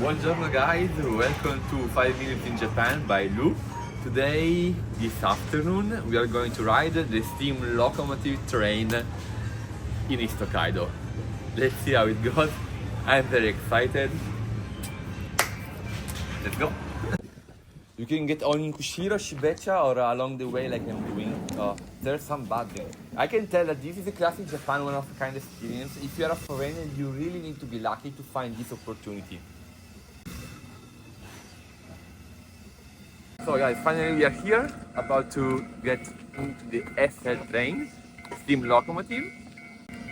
Buongiorno guys, welcome to 5 Minutes in Japan by Lu. Today, this afternoon, we are going to ride the Steam Locomotive train in East Hokkaido. Let's see how it goes. I'm very excited. Let's go! You can get on in Kushiro, Shibecha, or along the way like I'm doing. There's some bad things. I can tell that this is a classic Japan one-of-a-kind experience. If you are a foreigner, you really need to be lucky to find this opportunity. So guys, finally we are here, about to get into the SL train, Steam Locomotive.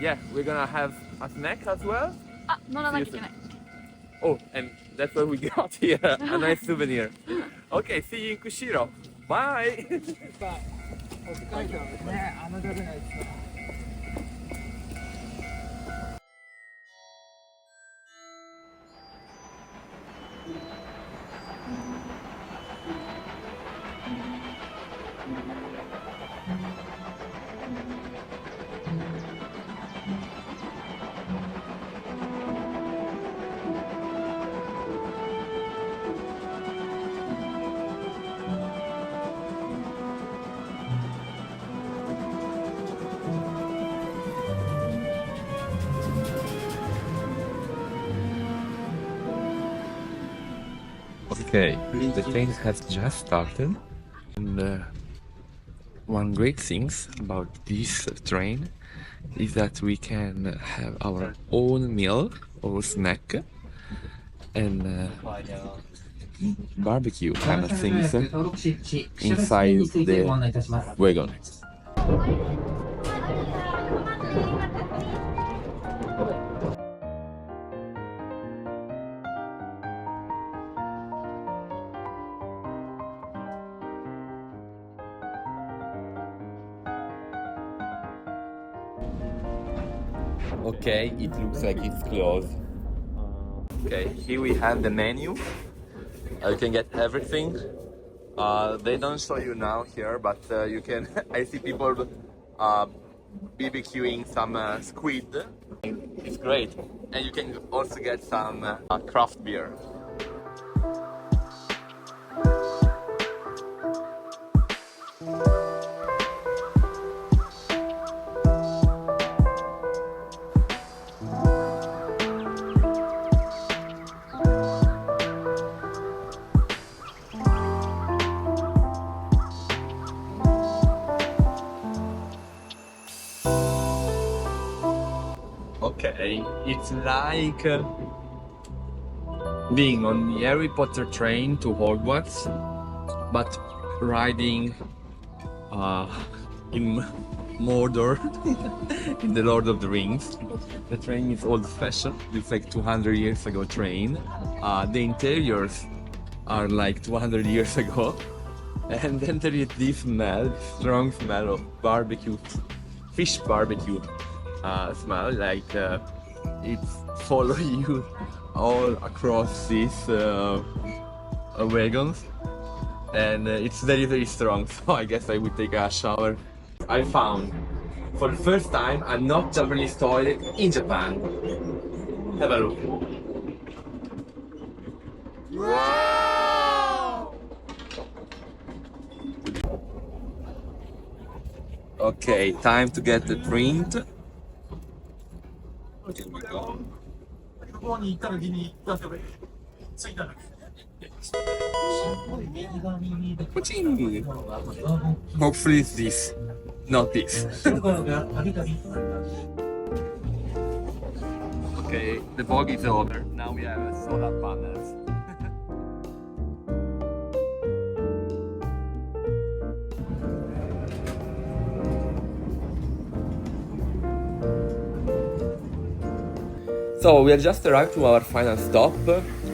Yeah, we're gonna have a snack as well. Oh, and that's what we got here, a nice souvenir. Okay, see you in Kushiro. Bye! Okay, the train has just started, and one great thing about this train is that we can have our own meal or snack and barbecue kind of things inside the wagon. Okay, it looks like it's closed. Okay, here we have the menu. You can get everything. They don't show you now here, but you can. I see people BBQing some squid. It's great, and you can also get some craft beer. Okay, it's like being on the Harry Potter train to Hogwarts, but riding in Mordor, in the Lord of the Rings. The train is old-fashioned, it's like 200 years ago train. The interiors are like 200 years ago. And then there is this smell, strong smell of barbecue, fish barbecue. Smell like it follow you all across these wagons, and it's very strong, so I guess I would take a shower. I found for the first time a not Japanese toilet in Japan. Have a look. Wow! Okay, time to get the drink. Here we go. Hopefully it's this, not this. Okay, the fog is over. Now we have solar panels. So we have just arrived to our final stop.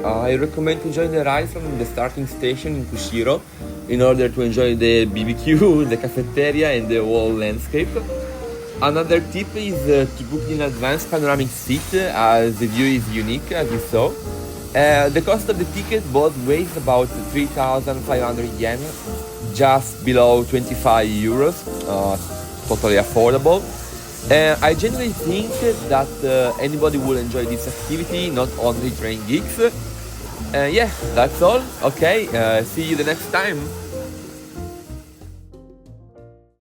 I recommend to join the ride from the starting station in Kushiro in order to enjoy the BBQ, the cafeteria and the whole landscape. Another tip is to book in advance panoramic seat as the view is unique as you saw. The cost of the ticket both ways about 3,500 yen, just below 25 euros, totally affordable. I genuinely think that anybody will enjoy this activity, not only train geeks. Yeah, that's all. Okay, see you the next time.